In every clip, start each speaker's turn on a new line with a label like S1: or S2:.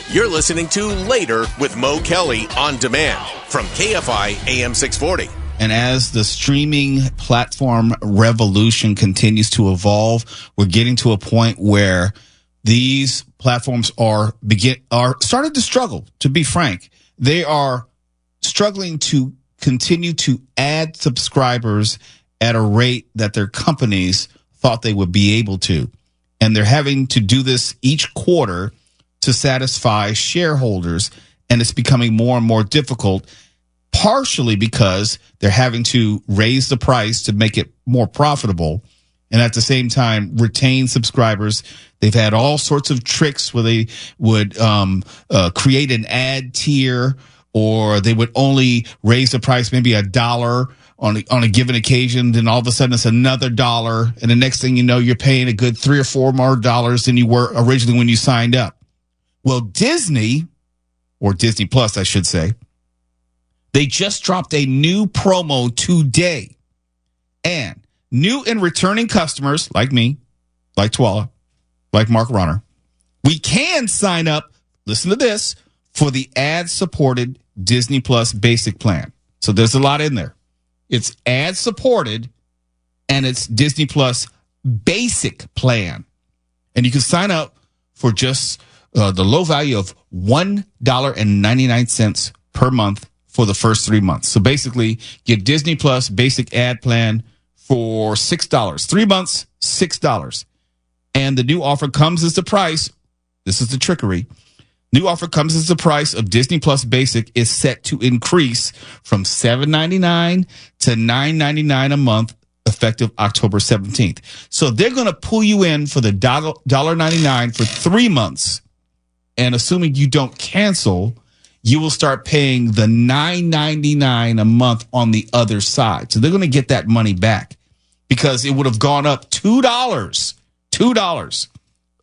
S1: You're listening to Later with Mo Kelly on demand from KFI AM 640.
S2: And as the streaming platform revolution continues to evolve, we're getting to a point where these platforms are starting to struggle, to be frank. They are struggling to continue to add subscribers at a rate that their companies thought they would be able to. And they're having to do this each quarter to satisfy shareholders, and it's becoming more and more difficult, partially because they're having to raise the price to make it more profitable and at the same time retain subscribers. They've had all sorts of tricks where they would create an ad tier, or they would only raise the price maybe $1 on a given occasion. Then all of a sudden it's another $1. And the next thing you know, you're paying a good $3 or $4 more than you were originally when you signed up. Well, Disney, or Disney Plus, I should say, they just dropped a new promo today. And new and returning customers like me, like Twala, like Mark Runner, we can sign up, listen to this, for the ad-supported Disney Plus basic plan. So there's a lot in there. It's ad-supported, and it's Disney Plus basic plan. And you can sign up for just the low value of $1.99 per month for the first 3 months. So basically, get Disney Plus basic ad plan for $6. 3 months, $6. And the new offer comes as the price. This is the trickery. New offer comes as the price of Disney Plus Basic is set to increase from $7.99 to $9.99 a month, effective October 17th. So they're going to pull you in for the $1.99 for 3 months. And assuming you don't cancel, you will start paying the $9.99 a month on the other side. So they're going to get that money back because it would have gone up $2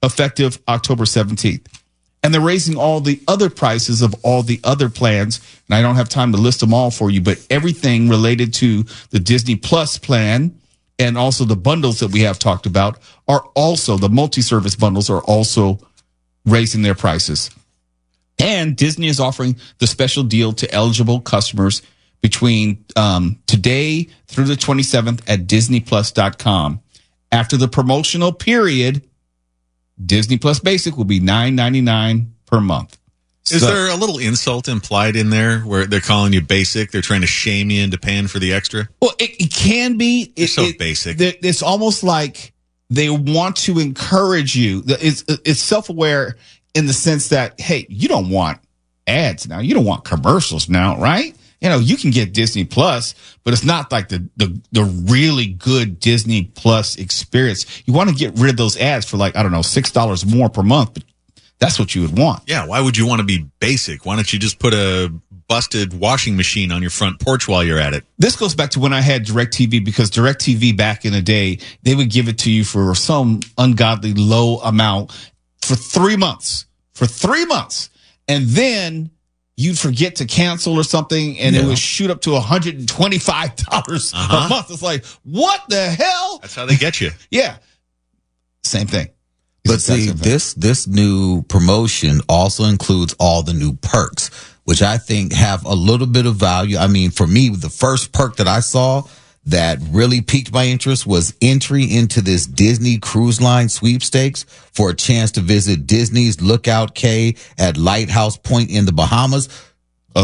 S2: effective October 17th. And they're raising all the other prices of all the other plans. And I don't have time to list them all for you, but everything related to the Disney Plus plan and also the bundles that we have talked about are also, the multi-service bundles are also raising their prices. And Disney is offering the special deal to eligible customers between today through the 27th at DisneyPlus.com. After the promotional period, Disney Plus Basic will be $9.99 per month.
S3: Is there a little insult implied in there where they're calling you basic? They're trying to shame you into paying for the extra?
S2: Well, it can be.
S3: Basic.
S2: It's almost like they want to encourage you. It's self-aware in the sense that, hey, you don't want ads now. You don't want commercials now, right? You know, you can get Disney Plus, but it's not like the really good Disney Plus experience. You want to get rid of those ads for like, I don't know, $6 more per month, but that's what you would want.
S3: Yeah, why would you want to be basic? Why don't you just put a busted washing machine on your front porch while you're at it?
S2: This goes back to when I had DirecTV, because DirecTV back in the day, they would give it to you for some ungodly low amount for 3 months. For 3 months. And then you'd forget to cancel or something, and it would shoot up to $125 a month. It's like, what the hell?
S3: That's how they get you.
S2: Yeah. Same thing.
S4: But see, this new promotion also includes all the new perks, which I think have a little bit of value. I mean, for me, the first perk that I saw that really piqued my interest was entry into this Disney Cruise Line sweepstakes for a chance to visit Disney's Lookout Cay at Lighthouse Point in the Bahamas.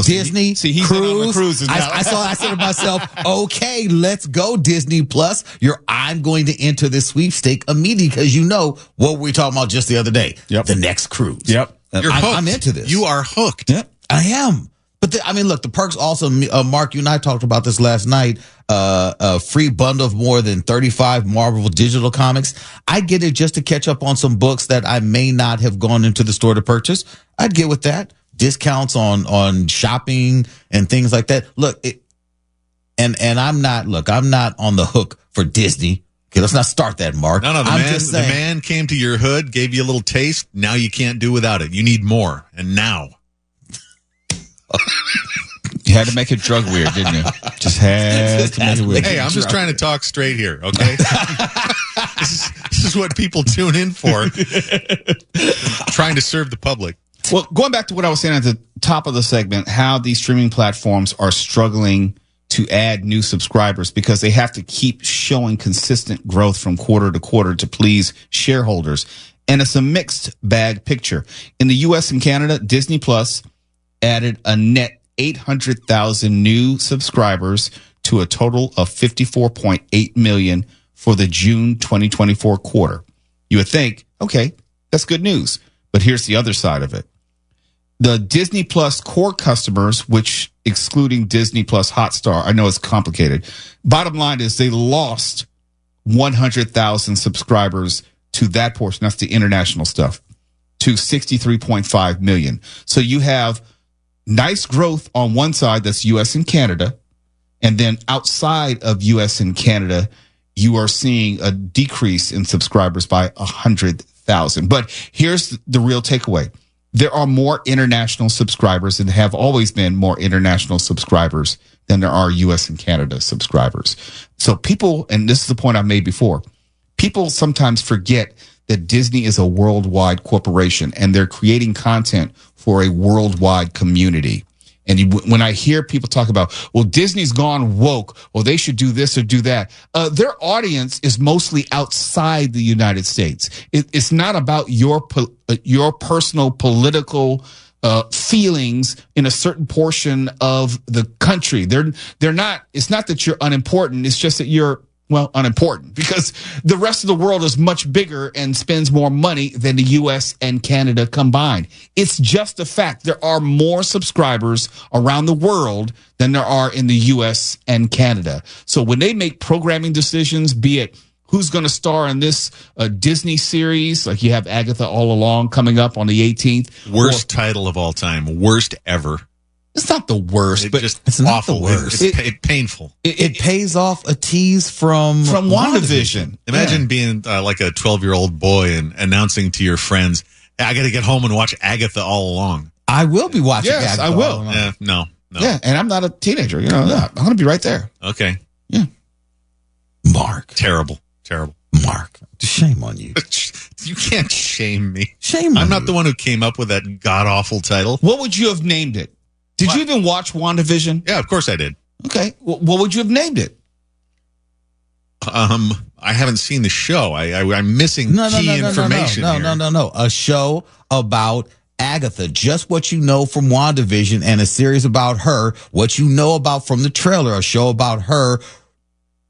S4: Disney
S2: he's
S4: cruise.
S2: In on the cruises now.
S4: I said to myself, okay, let's go Disney Plus. I'm going to enter this sweepstake immediately because you know what we were talking about just the other day.
S2: Yep.
S4: The next cruise.
S2: Yep.
S3: You're hooked.
S4: I'm into this.
S3: You are hooked.
S4: Yep. I am. But look, the perks also, Mark, you and I talked about this last night, a free bundle of more than 35 Marvel digital comics. I'd get it just to catch up on some books that I may not have gone into the store to purchase. I'd get with that. Discounts on shopping and things like that. Look, I'm not on the hook for Disney. Okay, let's not start that, Mark.
S3: No, the man came to your hood, gave you a little taste. Now you can't do without it. You need more. And now.
S2: You had to make it drug weird, didn't you? Just had to make it weird.
S3: Hey, I'm just trying to talk straight here, okay? This is what people tune in for. Trying to serve the public.
S2: Well, going back to what I was saying at the top of the segment, how these streaming platforms are struggling to add new subscribers because they have to keep showing consistent growth from quarter to quarter to please shareholders. And it's a mixed bag picture. In the U.S. and Canada, Disney Plus added a net 800,000 new subscribers to a total of 54.8 million for the June 2024 quarter. You would think, okay, that's good news. But here's the other side of it. The Disney Plus core customers, which excluding Disney Plus Hotstar, I know it's complicated. Bottom line is they lost 100,000 subscribers to that portion. That's the international stuff, to 63.5 million. So you have nice growth on one side, that's U.S. and Canada. And then outside of U.S. and Canada, you are seeing a decrease in subscribers by 100,000. But here's the real takeaway. There are more international subscribers and have always been more international subscribers than there are U.S. and Canada subscribers. So people, and this is the point I made before, people sometimes forget that Disney is a worldwide corporation and they're creating content for a worldwide community. And when I hear people talk about, well, Disney's gone woke, or they should do this or do that, their audience is mostly outside the United States. It's not about your personal political feelings in a certain portion of the country. They're not. It's not that you're unimportant. It's just that you're, well, unimportant because the rest of the world is much bigger and spends more money than the U.S. and Canada combined. It's just a fact. There are more subscribers around the world than there are in the U.S. and Canada. So when they make programming decisions, be it who's going to star in this Disney series, like you have Agatha All Along coming up on the 18th.
S3: Worst title of all time. Worst ever.
S2: It's not the worst, but
S4: it's not the worst.
S3: It's painful.
S4: It pays off a tease from
S2: WandaVision.
S3: Imagine being like a 12-year-old boy and announcing to your friends, I got to get home and watch Agatha All Along.
S4: I will be watching
S2: Yes,
S4: Agatha
S2: I will.
S4: All Along.
S3: No.
S2: Yeah, and I'm not a teenager. I'm going to be right there.
S3: Okay.
S2: Yeah.
S4: Mark.
S3: Terrible.
S4: Mark. Shame on you.
S3: You can't shame me.
S4: Shame on you.
S3: I'm not the one who came up with that god-awful title.
S2: What would you have named it? Did you even watch WandaVision?
S3: Yeah, of course I did.
S2: Okay. What would you have named it?
S3: I haven't seen the show. I'm missing key information here.
S4: No. A show about Agatha, just what you know from WandaVision, and a series about her, what you know about from the trailer, a show about her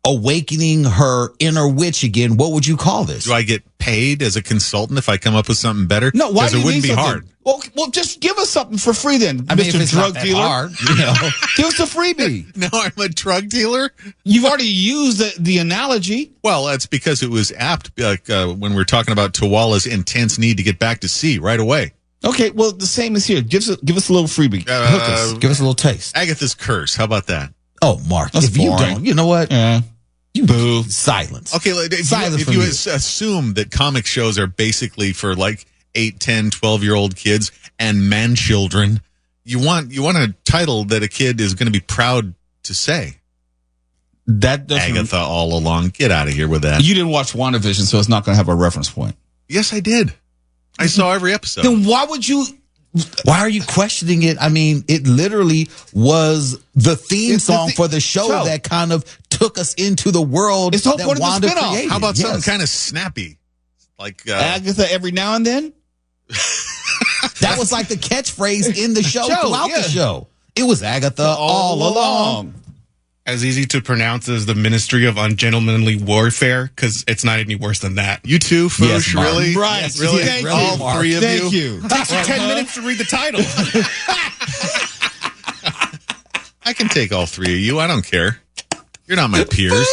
S4: awakening her inner witch again. What would you call this?
S3: Do I get paid as a consultant if I come up with something better?
S2: No, why do you
S3: it wouldn't
S2: need
S3: be
S2: something?
S3: hard.
S2: Well, just give us something for free then,
S4: I mean,
S2: Mr.
S4: if it's
S2: Drug
S4: not that
S2: Dealer.
S4: hard, you know.
S2: Give us a freebie.
S3: No, I'm a drug dealer?
S2: You've already used the analogy.
S3: Well, that's because it was apt when we're talking about Tawala's intense need to get back to sea right away.
S2: Okay, well, the same is here. Give us a little freebie. Hook us.
S4: Give us a little taste.
S3: Agatha's Curse. How about that?
S4: Oh, Mark,
S2: That's
S4: if you
S2: boring.
S4: don't, you know what?
S2: Yeah.
S4: You boo. Silence.
S3: Okay, if you assume that comic shows are basically for like 8, 10, 12-year-old kids and man children, you want a title that a kid is going to be proud to say.
S2: That doesn't.
S3: Agatha All Along. Get out of here with that.
S2: You didn't watch WandaVision, so it's not going to have a reference point.
S3: Yes, I did. I saw every episode.
S2: Then why would you?
S4: Why are you questioning it? I mean, it literally was the theme song for the show that kind of took us into the world.
S2: It's the whole
S4: that
S2: point of the
S4: Wanda
S2: spinoff.
S4: created.
S3: How about something
S4: Yes.
S3: kind of snappy? Like
S2: Agatha every now and then?
S4: That was like the catchphrase in the show throughout the show. It was Agatha all along.
S5: As easy to pronounce as the Ministry of Ungentlemanly Warfare, because it's not any worse than that.
S3: You too, Foosh,
S4: Yes, Mark.
S3: really?
S2: Right.
S3: Yes, really?
S2: Thank you,
S3: All
S2: Mark.
S3: three of
S2: Thank
S3: you?
S2: you.
S5: Takes you 10 minutes to read the title.
S3: I can take all three of you. I don't care. You're not my peers.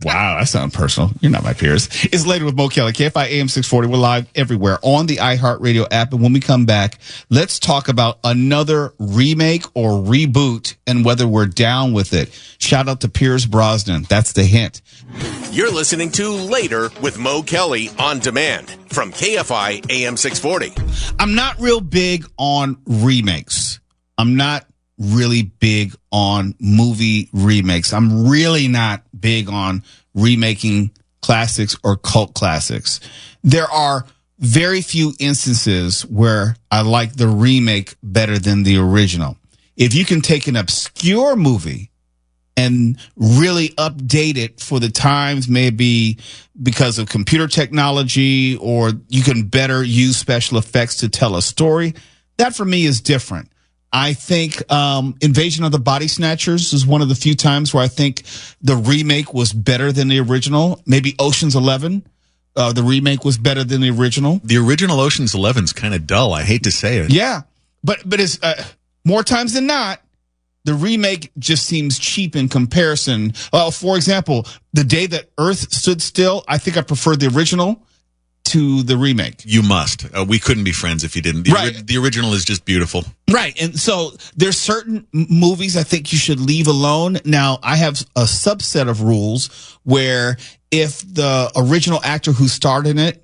S2: Wow, that sounds personal. You're not my peers. It's Later with Mo Kelly, KFI AM 640. We're live everywhere on the iHeartRadio app. And when we come back, let's talk about another remake or reboot and whether we're down with it. Shout out to Pierce Brosnan. That's the hint.
S1: You're listening to Later with Mo Kelly on demand from KFI AM 640.
S2: I'm not real big on remakes. I'm not really big on movie remakes. I'm really not big on remaking classics or cult classics. There are very few instances where I like the remake better than the original. If you can take an obscure movie and really update it for the times, maybe because of computer technology, or you can better use special effects to tell a story, that for me is different. I think Invasion of the Body Snatchers is one of the few times where I think the remake was better than the original. Maybe Ocean's 11, the remake was better than the original.
S3: The original Ocean's 11's kind of dull. I hate to say it.
S2: Yeah, but it's more times than not, the remake just seems cheap in comparison. For example, The Day That Earth Stood Still, I think I prefer the original to the remake.
S3: You must. We couldn't be friends if you didn't. The original is just beautiful.
S2: Right. And so there's certain movies I think you should leave alone. Now, I have a subset of rules where if the original actor who starred in it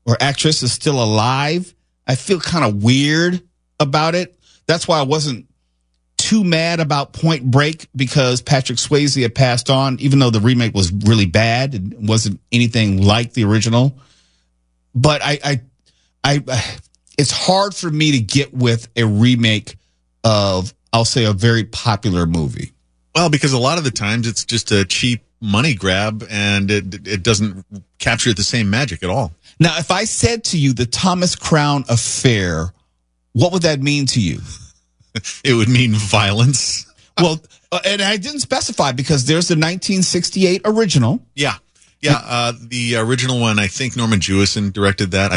S2: or actress is still alive, I feel kind of weird about it. That's why I wasn't too mad about Point Break, because Patrick Swayze had passed on, even though the remake was really bad. It wasn't anything like the original. But I it's hard for me to get with a remake of, I'll say, a very popular movie.
S3: Well, because a lot of the times it's just a cheap money grab, and it doesn't capture the same magic at all.
S2: Now, if I said to you the Thomas Crown Affair, what would that mean to you?
S3: It would mean violence.
S2: Well, and I didn't specify, because there's the 1968 original.
S3: Yeah. The original one, I think Norman Jewison directed that.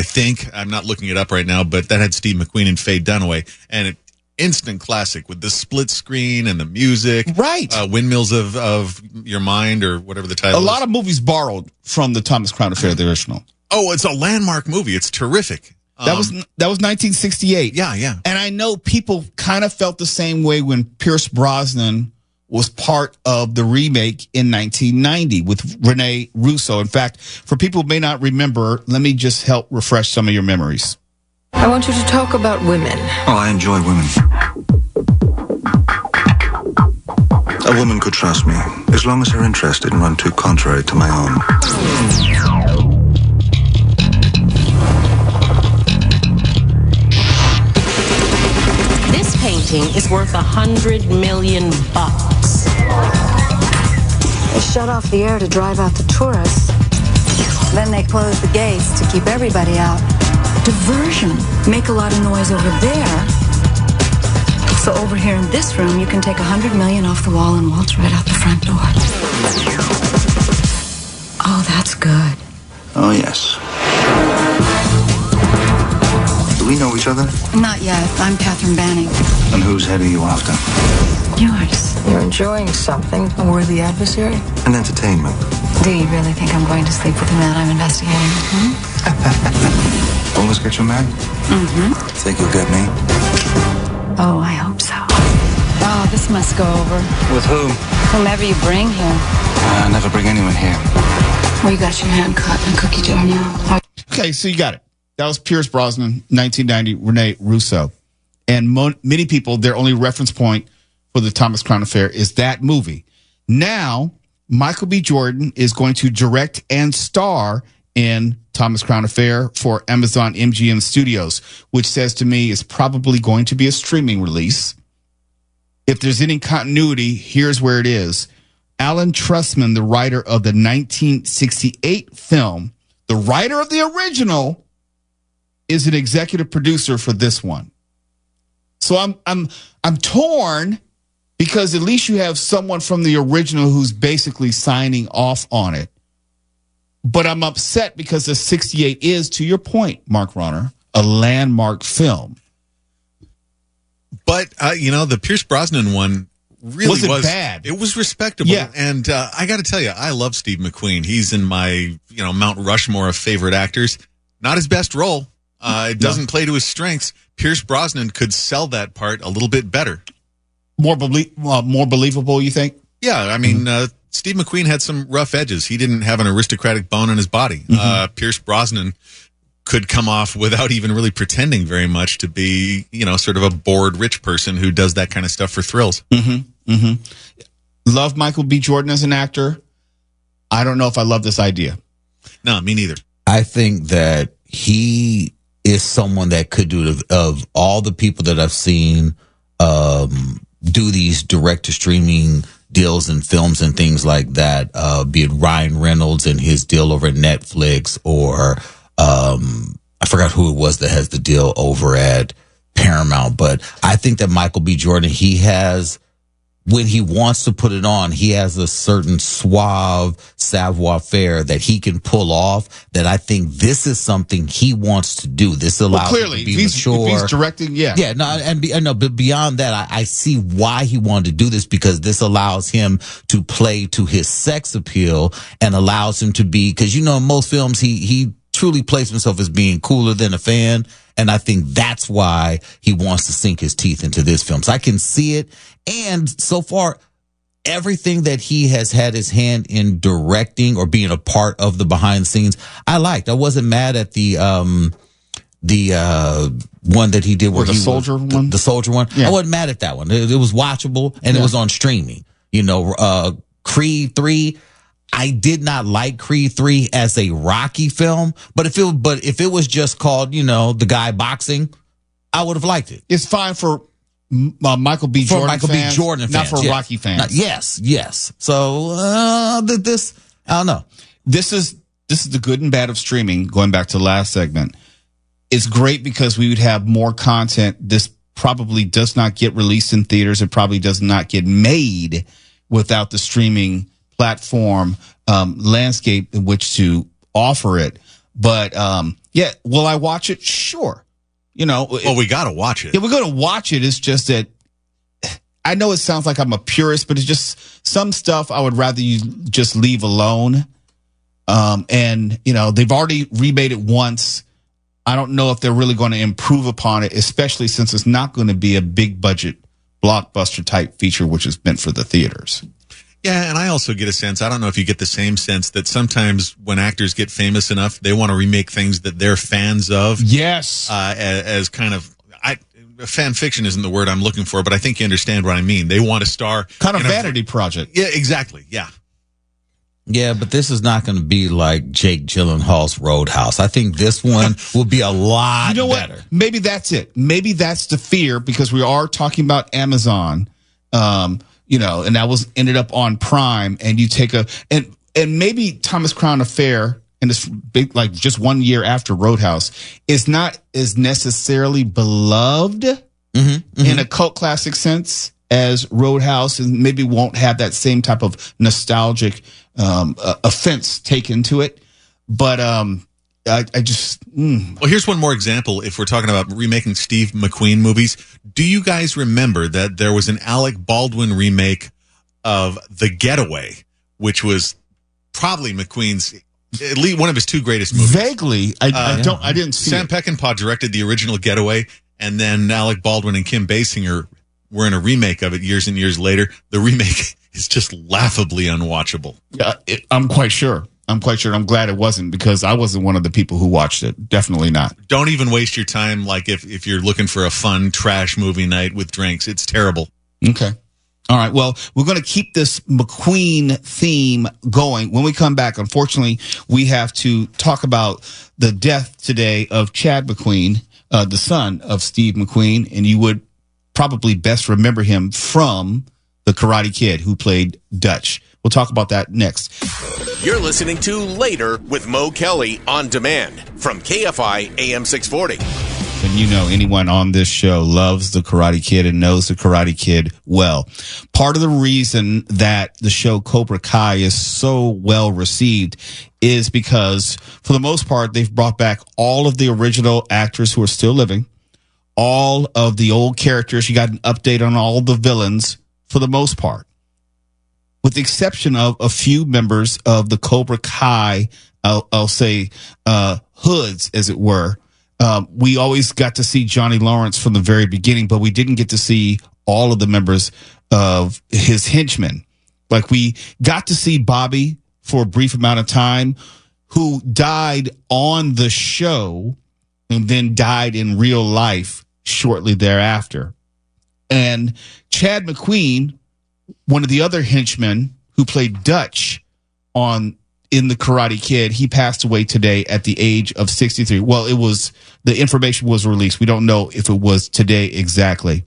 S3: I'm not looking it up right now, but that had Steve McQueen and Faye Dunaway, and an instant classic with the split screen and the music.
S2: Right.
S3: Windmills of Your Mind, or whatever the title is.
S2: A lot of movies borrowed from the Thomas Crown Affair, the original.
S3: Oh, it's a landmark movie. It's terrific.
S2: That was 1968.
S3: Yeah.
S2: And I know people kind of felt the same way when Pierce Brosnan was part of the remake in 1990 with Rene Russo. In fact, for people who may not remember, let me just help refresh some of your memories.
S6: I want you to talk about women.
S7: Oh, I enjoy women. A woman could trust me, as long as her interest didn't run too contrary to my own.
S8: This painting is worth $100 million.
S9: They shut off the air to drive out the tourists. Then they close the gates to keep everybody out. Diversion. Make a lot of noise over there. So over here in this room, you can take $100 million off the wall and waltz right out the front door. Oh, that's good.
S7: Oh, yes. Do we know each other?
S9: Not yet. I'm Catherine Banning.
S7: And whose head are you after?
S9: Yours.
S6: You're enjoying something. A worthy adversary.
S7: An entertainment.
S9: Do you really think I'm going to sleep with the man I'm investigating?
S7: Always get your man?
S9: Mm-hmm.
S7: Think you'll get me?
S9: Oh, I hope so. Oh, this must go over.
S7: With whom?
S9: Whomever you bring here.
S7: I never bring anyone here.
S9: Well, you got your hand cut and cookie dough now.
S2: Okay, so you got it. That was Pierce Brosnan, 1990, Rene Russo. And many people, their only reference point for the Thomas Crown Affair is that movie. Now, Michael B. Jordan is going to direct and star in Thomas Crown Affair for Amazon MGM Studios, which says to me is probably going to be a streaming release. If there's any continuity, here's where it is. Alan Trustman, the writer of the 1968 film, the writer of the original, is an executive producer for this one. So I'm torn, because at least you have someone from the original who's basically signing off on it. But I'm upset because the 68 is, to your point, Mark Ronner, a landmark film.
S3: But, the Pierce Brosnan one really
S2: wasn't bad.
S3: It was respectable.
S2: Yeah.
S3: And I got to tell you, I love Steve McQueen. He's in my, Mount Rushmore of favorite actors. Not his best role. It doesn't play to his strengths. Pierce Brosnan could sell that part a little bit better.
S2: More believable, you think?
S3: Yeah, I mean, Steve McQueen had some rough edges. He didn't have an aristocratic bone in his body. Pierce Brosnan could come off without even really pretending very much to be, sort of a bored rich person who does that kind of stuff for thrills.
S2: Love Michael B. Jordan as an actor. I don't know if I love this idea.
S3: No, me neither.
S4: I think that he is someone that could do it. Of all the people that I've seen do these direct to streaming deals and films and things like that, be it Ryan Reynolds and his deal over at Netflix, or I forgot who it was that has the deal over at Paramount. But I think that Michael B. Jordan, he has, when he wants to put it on, he has a certain suave savoir-faire that he can pull off, that I think this is something he wants to do. This allows him to be mature.
S2: If he's directing, yeah.
S4: Yeah, but beyond that, I see why he wanted to do this, because this allows him to play to his sex appeal and allows him to be, because, you know, in most films, he truly plays himself as being cooler than a fan. And I think that's why he wants to sink his teeth into this film. So I can see it. And so far, everything that he has had his hand in directing or being a part of the behind the scenes, I liked. I wasn't mad at the one that he did where
S2: the soldier one.
S4: The soldier one. Yeah. I wasn't mad at that one. It was watchable, and it was on streaming. You know, Creed 3. I did not like Creed 3 as a Rocky film, but if it was just called, you know, the guy boxing, I would have liked it.
S2: It's fine for Michael B. Jordan fans, not for Rocky fans.
S4: Yes. So this, I don't know.
S2: This is the good and bad of streaming. Going back to the last segment, it's great because we would have more content. This probably does not get released in theaters. It probably does not get made without the streaming platform landscape in which to offer it. But yeah, will I watch it? Sure. You know,
S3: we got to watch it.
S2: Yeah, we're going to watch it. It's just that I know it sounds like I'm a purist, but it's just some stuff I would rather you just leave alone. And you know, they've already remade it once. I don't know if they're really going to improve upon it, especially since it's not going to be a big budget blockbuster type feature, which is meant for the theaters.
S3: Yeah, and I also get a sense, I don't know if you get the same sense, that sometimes when actors get famous enough, they want to remake things that they're fans of.
S2: Yes.
S3: As kind of, fan fiction isn't the word I'm looking for, but I think you understand what I mean. They want to star.
S2: Kind of vanity project.
S3: Yeah, exactly. Yeah.
S4: Yeah, but this is not going to be like Jake Gyllenhaal's Roadhouse. I think this one will be a lot better.
S2: What? Maybe that's it. Maybe that's the fear, because we are talking about Amazon. You know, and that ended up on Prime, and you take and maybe Thomas Crown Affair, and it's big, like just 1 year after Roadhouse, is not as necessarily beloved in a cult classic sense as Roadhouse, and maybe won't have that same type of nostalgic offense taken to it. But I just
S3: Well, here's one more example. If we're talking about remaking Steve McQueen movies, do you guys remember that there was an Alec Baldwin remake of The Getaway, which was probably McQueen's, at least one of his two greatest movies?
S2: Vaguely, I didn't see
S3: Sam
S2: it.
S3: Peckinpah directed the original Getaway, and then Alec Baldwin and Kim Basinger were in a remake of it years and years later. The remake is just laughably unwatchable.
S2: Yeah, I'm quite sure. I'm glad it wasn't, because I wasn't one of the people who watched it. Definitely not.
S3: Don't even waste your time. Like if you're looking for a fun trash movie night with drinks, it's terrible.
S2: Okay. All right. Well, we're going to keep this McQueen theme going. When we come back, unfortunately, we have to talk about the death today of Chad McQueen, the son of Steve McQueen. And you would probably best remember him from the Karate Kid, who played Dutch. We'll talk about that next.
S1: You're listening to Later with Mo Kelly on demand from KFI AM 640.
S2: And you know, anyone on this show loves the Karate Kid and knows the Karate Kid well. Part of the reason that the show Cobra Kai is so well received is because, for the most part, they've brought back all of the original actors who are still living, all of the old characters. You got an update on all the villains for the most part, with the exception of a few members of the Cobra Kai, I'll say, hoods, as it were. We always got to see Johnny Lawrence from the very beginning, but we didn't get to see all of the members of his henchmen. Like, we got to see Bobby for a brief amount of time, who died on the show and then died in real life shortly thereafter. And Chad McQueen, one of the other henchmen who played Dutch on in the Karate Kid. He passed away today at the age of 63. Well, the information was released. We don't know if it was today exactly,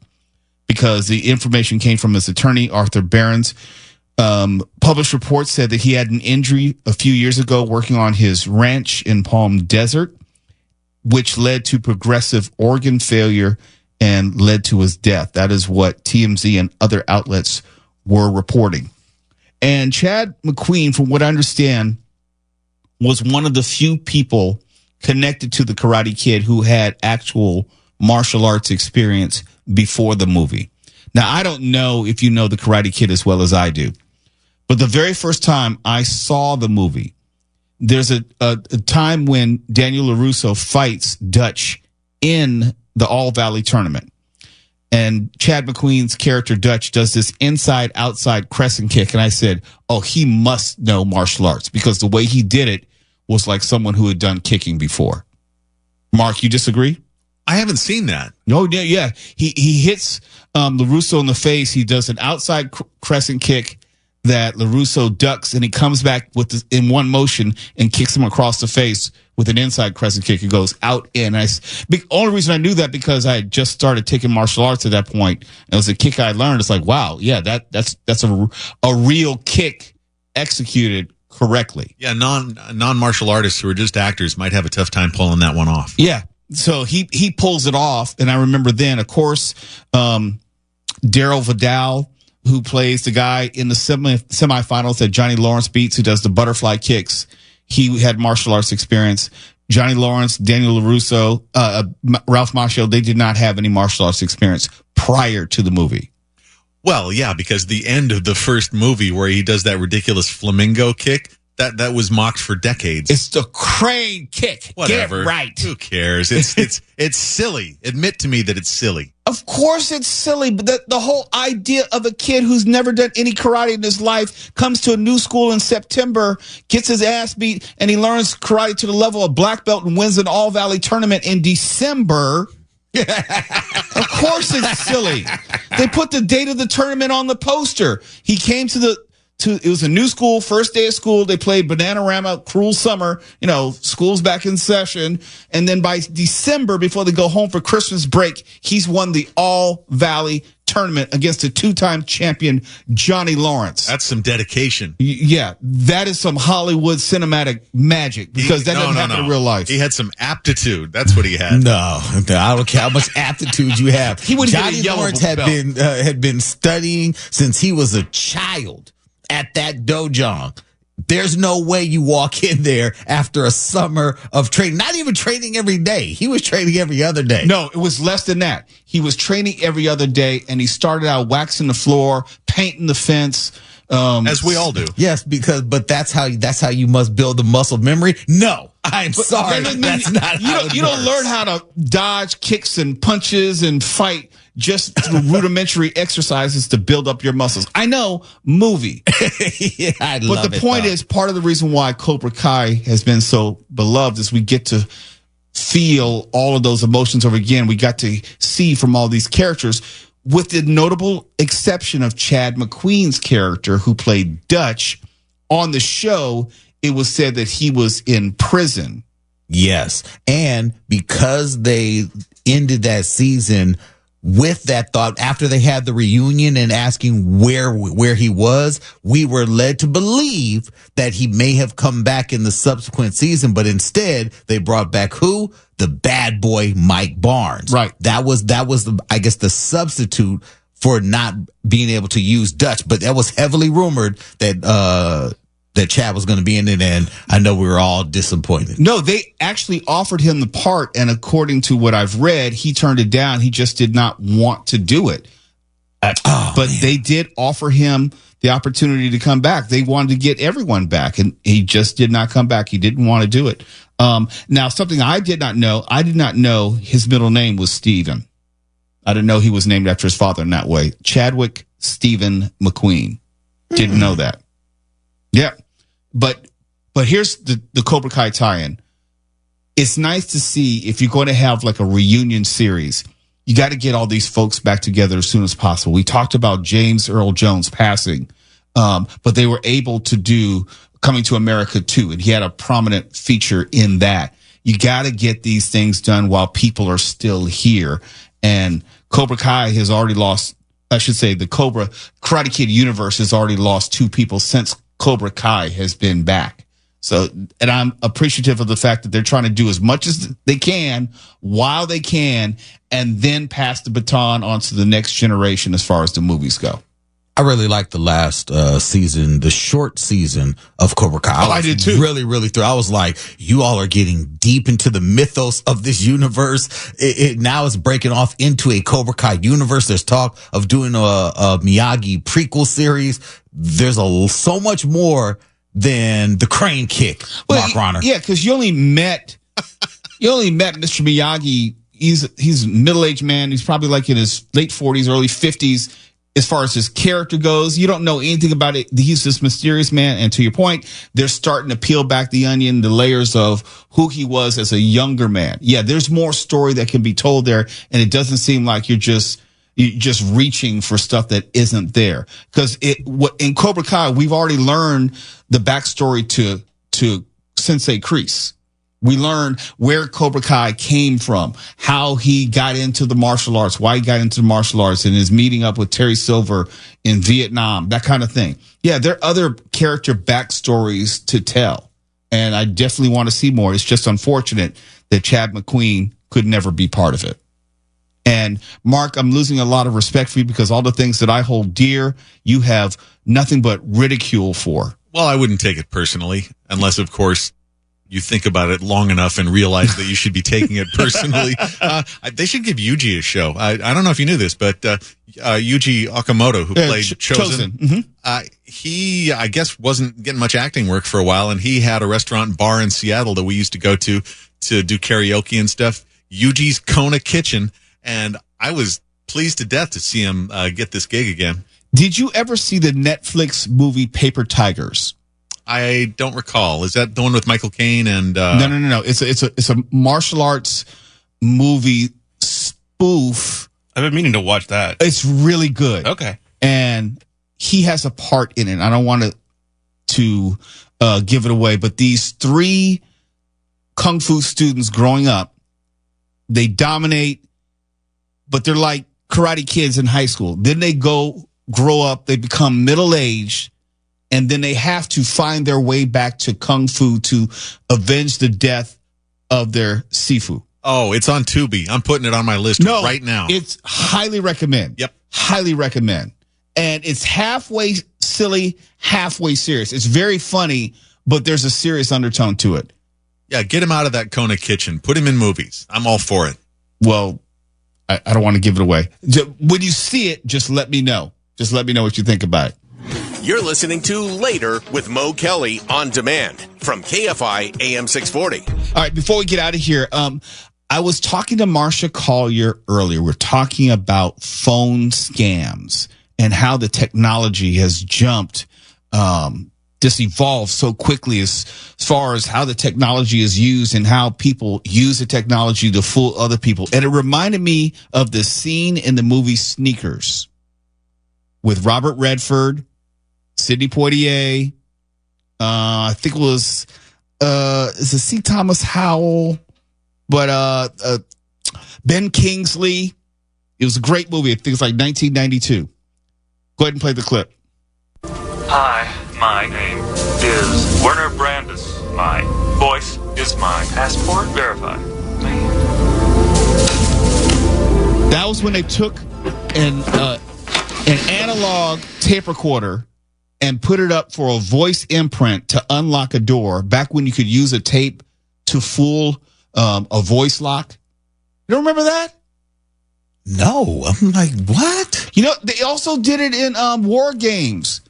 S2: because the information came from his attorney, Arthur Behrens. Published reports said that he had an injury a few years ago working on his ranch in Palm Desert, which led to progressive organ failure and led to his death. That is what TMZ and other outlets were reporting. And Chad McQueen, from what I understand, was one of the few people connected to the Karate Kid who had actual martial arts experience before the movie. Now, I don't know if you know the Karate Kid as well as I do, but the very first time I saw the movie, there's a time when Daniel LaRusso fights Dutch in the All Valley tournament. And Chad McQueen's character Dutch does this inside-outside crescent kick. And I said, oh, he must know martial arts, because the way he did it was like someone who had done kicking before. Mark, you disagree?
S3: I haven't seen that.
S2: No, yeah. He hits LaRusso in the face. He does an outside crescent kick that LaRusso ducks, and he comes back in one motion and kicks him across the face with an inside crescent kick. He goes out in. The only reason I knew that because I had just started taking martial arts at that point. It was a kick I learned. It's like, wow, yeah, that's a real kick executed correctly.
S3: Yeah, non-martial artists who are just actors might have a tough time pulling that one off.
S2: Yeah. So he pulls it off, and I remember then, of course, Daryl Vidal, who plays the guy in the semifinals that Johnny Lawrence beats, who does the butterfly kicks. He had martial arts experience. Johnny Lawrence, Daniel LaRusso, Ralph Macchio, they did not have any martial arts experience prior to the movie.
S3: Well, yeah, because the end of the first movie where he does that ridiculous flamingo kick, that was mocked for decades.
S2: It's the crane kick.
S3: Whatever.
S2: Get it right.
S3: Who cares? It's silly. Admit to me that it's silly.
S2: Of course it's silly, but the whole idea of a kid who's never done any karate in his life comes to a new school in September, gets his ass beat, and he learns karate to the level of black belt and wins an All Valley tournament in December. Of course it's silly. They put the date of the tournament on the poster. He came it was a new school, first day of school. They played Bananarama, Cruel Summer, school's back in session. And then by December, before they go home for Christmas break, he's won the All Valley tournament against a two-time champion, Johnny Lawrence.
S3: That's some dedication.
S2: Yeah, that is some Hollywood cinematic magic, because that doesn't happen in real life.
S3: He had some aptitude. That's what he had.
S4: No, I don't care how much aptitude you have. Johnny Lawrence had been studying since he was a child at that dojo. There's no way you walk in there after a summer of training. Not even training every day. He was training every other day.
S2: No, it was less than that. He was training every other day, and he started out waxing the floor, painting the fence.
S3: As we all do.
S4: Yes, but that's how you must build the muscle memory. No, I'm sorry. That's not how
S2: you don't learn how to dodge kicks and punches and fight just through rudimentary exercises to build up your muscles. I know, movie.
S4: Yeah,
S2: but the point is, part of the reason why Cobra Kai has been so beloved is we get to feel all of those emotions over again. We got to see from all these characters, with the notable exception of Chad McQueen's character, who played Dutch. On the show, it was said that he was in prison.
S4: Yes. And because they ended that season with that thought, after they had the reunion and asking where he was, we were led to believe that he may have come back in the subsequent season, but instead they brought back who? The bad boy Mike Barnes.
S2: Right.
S4: That was the substitute for not being able to use Dutch, but that was heavily rumored that Chad was going to be in it, and I know we were all disappointed.
S2: No, they actually offered him the part, and according to what I've read, he turned it down. He just did not want to do it. They did offer him the opportunity to come back. They wanted to get everyone back, and he just did not come back. He didn't want to do it. Now, something I did not know his middle name was Stephen. I didn't know he was named after his father in that way. Chadwick Stephen McQueen. Didn't know that. Yeah. But here's the Cobra Kai tie-in. It's nice to see, if you're going to have like a reunion series, you got to get all these folks back together as soon as possible. We talked about James Earl Jones passing, but they were able to do Coming to America 2, and he had a prominent feature in that. You got to get these things done while people are still here. And Cobra Kai has already lost, I should say, the Karate Kid universe has already lost 2 people since Cobra Kai has been back. So, and I'm appreciative of the fact that they're trying to do as much as they can while they can, and then pass the baton on to the next generation as far as the movies go.
S4: I really liked the last season, the short season of Cobra Kai.
S2: I did too.
S4: Really, really through. I was like, you all are getting deep into the mythos of this universe. Now it's breaking off into a Cobra Kai universe. There's talk of doing a Miyagi prequel series. There's so much more than the crane kick, Mark Ronner.
S2: Yeah, because you only met Mr. Miyagi. He's a middle-aged man. He's probably like in his late 40s, early 50s. As far as his character goes, you don't know anything about it. He's this mysterious man. And to your point, they're starting to peel back the onion, the layers of who he was as a younger man. Yeah, there's more story that can be told there. And it doesn't seem like you're just reaching for stuff that isn't there. Because in Cobra Kai, we've already learned the backstory to Sensei Kreese. We learned where Cobra Kai came from, how he got into the martial arts, why he got into the martial arts, and his meeting up with Terry Silver in Vietnam, that kind of thing. Yeah, there are other character backstories to tell, and I definitely want to see more. It's just unfortunate that Chad McQueen could never be part of it. And Mark, I'm losing a lot of respect for you because all the things that I hold dear, you have nothing but ridicule for.
S3: Well, I wouldn't take it personally, unless, of course, you think about it long enough and realize that you should be taking it personally. They should give Yuji a show. I don't know if you knew this, but Yuji Okamoto, who played Chosen,
S2: Mm-hmm.
S3: he, I guess, wasn't getting much acting work for a while, and he had a restaurant bar in Seattle that we used to go to do karaoke and stuff, Yuji's Kona Kitchen, and I was pleased to death to see him get this gig again.
S2: Did you ever see the Netflix movie Paper Tigers?
S3: I don't recall. Is that the one with Michael Caine and
S2: No. It's a martial arts movie spoof.
S5: I've been meaning to watch that.
S2: It's really good.
S5: Okay.
S2: And he has a part in it. I don't want to give it away, but these 3 kung fu students growing up, they dominate, but they're like karate kids in high school. Then they grow up, they become middle-aged, and then they have to find their way back to Kung Fu to avenge the death of their Sifu.
S3: Oh, it's on Tubi. I'm putting it on my list right now.
S2: It's highly recommend.
S3: Yep.
S2: Highly recommend. And it's halfway silly, halfway serious. It's very funny, but there's a serious undertone to it.
S3: Yeah, get him out of that Kona Kitchen. Put him in movies. I'm all for it.
S2: Well, I don't want to give it away. When you see it, just let me know. Just let me know what you think about it.
S1: You're listening to Later with Mo Kelly on demand from KFI AM 640.
S2: All right, before we get out of here, I was talking to Marcia Collier earlier. We're talking about phone scams and how the technology has jumped, just evolved so quickly as far as how the technology is used and how people use the technology to fool other people. And it reminded me of the scene in the movie Sneakers with Robert Redford, Sidney Poitier, I think it was, is it C. Thomas Howell, but Ben Kingsley. It was a great movie. I think it's like 1992. Go ahead and play the clip.
S10: Hi, my name is Werner Brandis. My voice is my passport. Verify me.
S2: That was when they took an analog tape recorder and put it up for a voice imprint to unlock a door, back when you could use a tape to fool a voice lock. You don't remember that?
S4: No. I'm like, what?
S2: You know, they also did it in War Games.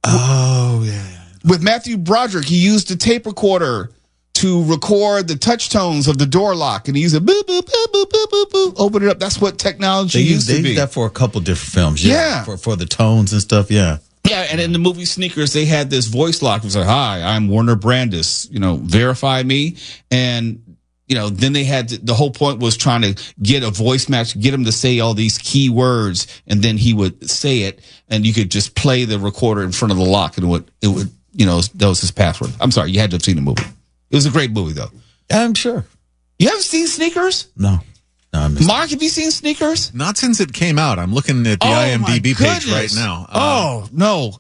S4: Oh, yeah.
S2: With Matthew Broderick, he used a tape recorder to record the touch tones of the door lock, and he used a boop, boop, boop, boop, boop, boop, boop, open it up. That's what technology used to be.
S4: They used that for a couple different films.
S2: Yeah.
S4: For the tones and stuff, yeah.
S2: Yeah, and in the movie Sneakers, they had this voice lock. It was like, hi, I'm Werner Brandis, verify me. And, then they had the whole point was trying to get a voice match, get him to say all these key words, and then he would say it, and you could just play the recorder in front of the lock, and it would that was his password. I'm sorry, you had to have seen the movie. It was a great movie, though.
S4: I'm sure.
S2: You haven't seen Sneakers?
S4: No, I missed
S2: Mark, have you seen Sneakers?
S3: Not since it came out. I'm looking at the IMDb page right now.
S2: Oh, no.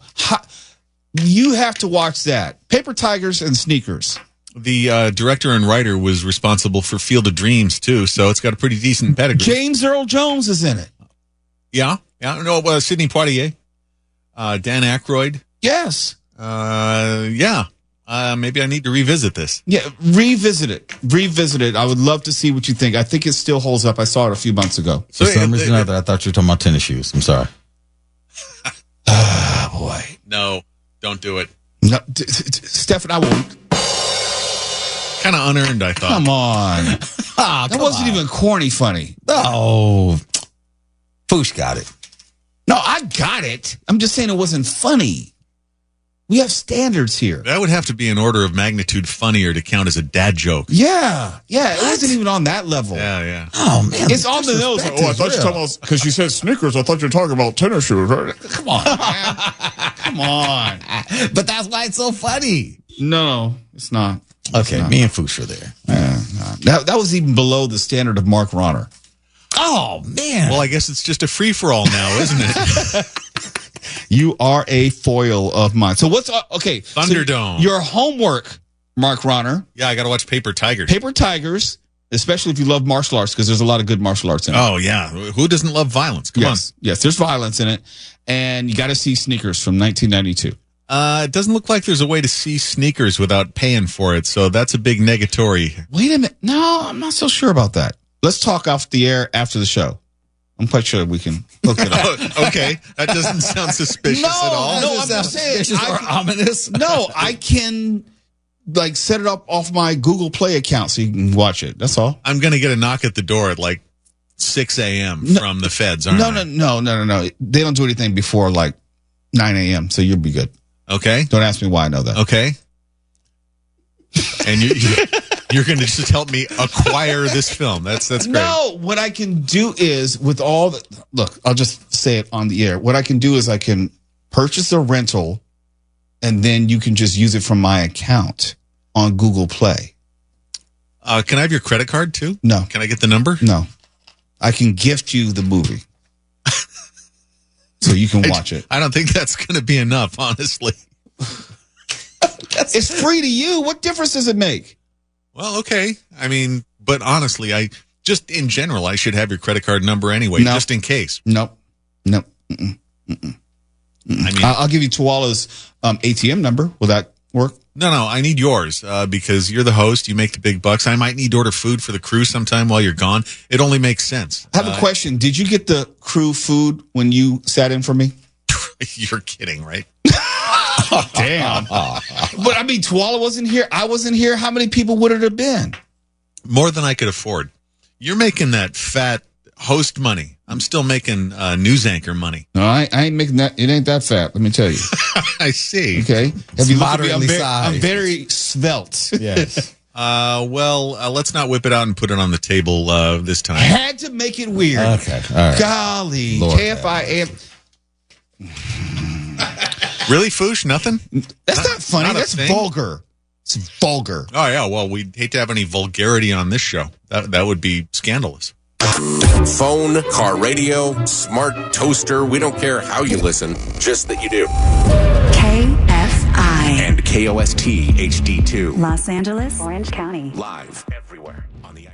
S2: You have to watch that. Paper Tigers and Sneakers.
S3: The director and writer was responsible for Field of Dreams, too, so it's got a pretty decent pedigree.
S2: James Earl Jones is in it.
S3: Yeah. No, Sidney Poitier. Dan Aykroyd.
S2: Yes.
S3: Yeah. Maybe I need to revisit this.
S2: Yeah, revisit it. I would love to see what you think. I think it still holds up. I saw it a few months ago.
S4: For some reason or other, I thought you were talking about tennis shoes. I'm sorry.
S2: Boy.
S3: No, don't do it.
S2: No, Stephen, I won't.
S3: Kind of unearned, I thought.
S2: Come on. That wasn't even corny funny.
S4: Oh, Foosh got it.
S2: No, I got it. I'm just saying it wasn't funny. We have standards here.
S3: That would have to be an order of magnitude funnier to count as a dad joke.
S2: Yeah. It wasn't even on that level.
S3: Yeah.
S4: Oh, man.
S2: It's on the nose.
S11: I thought you were talking about, because you said sneakers, I thought you were talking about tennis shoes.
S2: Come on, man. Come on.
S4: But that's why it's so funny.
S2: No, it's not.
S4: Okay, me and Foosh are there.
S2: That was even below the standard of Mark Ronner.
S4: Oh, man.
S3: Well, I guess it's just a free-for-all now, isn't it?
S2: You are a foil of mine. So what's okay?
S3: Thunderdome.
S2: So your homework, Mark Ronner.
S3: Yeah, I got to watch Paper Tigers.
S2: Paper Tigers, especially if you love martial arts, because there's a lot of good martial arts in it.
S3: Oh yeah, who doesn't love violence? Come on.
S2: Yes, there's violence in it, and you got to see Sneakers from 1992.
S3: It doesn't look like there's a way to see Sneakers without paying for it, so that's a big negatory.
S2: Wait a minute. No, I'm not so sure about that. Let's talk off the air after the show. I'm quite sure we can hook it up.
S3: Okay, that doesn't sound suspicious at all.
S2: No, I'm just saying.
S4: Ominous.
S2: No, I can set it up off my Google Play account so you can watch it. That's all.
S3: I'm going to get a knock at the door at 6 a.m. from the feds, aren't I?
S2: No. They don't do anything before 9 a.m., so you'll be good.
S3: Okay.
S2: Don't ask me why I know that.
S3: Okay. And you're going to just help me acquire this film. That's great.
S2: No, what I can do is look, I'll just say it on the air. What I can do is I can purchase a rental and then you can just use it from my account on Google Play.
S3: Can I have your credit card too?
S2: No.
S3: Can I get the number?
S2: No. I can gift you the movie. So you can watch it.
S3: I don't think that's going to be enough, honestly.
S2: It's free to you. What difference does it make?
S3: Well, okay. I mean, but honestly, in general, I should have your credit card number anyway, just in case.
S2: Nope.
S3: I mean,
S2: I'll give you Tuala's ATM number. Will that work?
S3: No, I need yours because you're the host. You make the big bucks. I might need to order food for the crew sometime while you're gone. It only makes sense.
S2: I have a question. Did you get the crew food when you sat in for me?
S3: You're kidding, right?
S2: Oh, damn. But I mean, Tuala wasn't here. I wasn't here. How many people would it have been?
S3: More than I could afford. You're making that fat host money. I'm still making news anchor money.
S2: No, I ain't making that. It ain't that fat. Let me tell you.
S3: I see.
S2: Okay. Have you looked at me?
S4: Moderately
S2: I'm very svelte.
S4: Yes.
S3: Let's not whip it out and put it on the table this time.
S2: Had to make it weird.
S4: Okay. All right.
S2: Golly.
S4: Lord
S2: KFI AM.
S3: Really, Foosh? Nothing?
S2: That's not funny. That's vulgar. It's vulgar.
S3: Oh, yeah. Well, we'd hate to have any vulgarity on this show. That would be scandalous.
S1: Phone, car radio, smart toaster. We don't care how you listen, just that you do.
S9: KFI.
S1: And KOST HD2.
S9: Los Angeles, Orange County.
S1: Live everywhere on the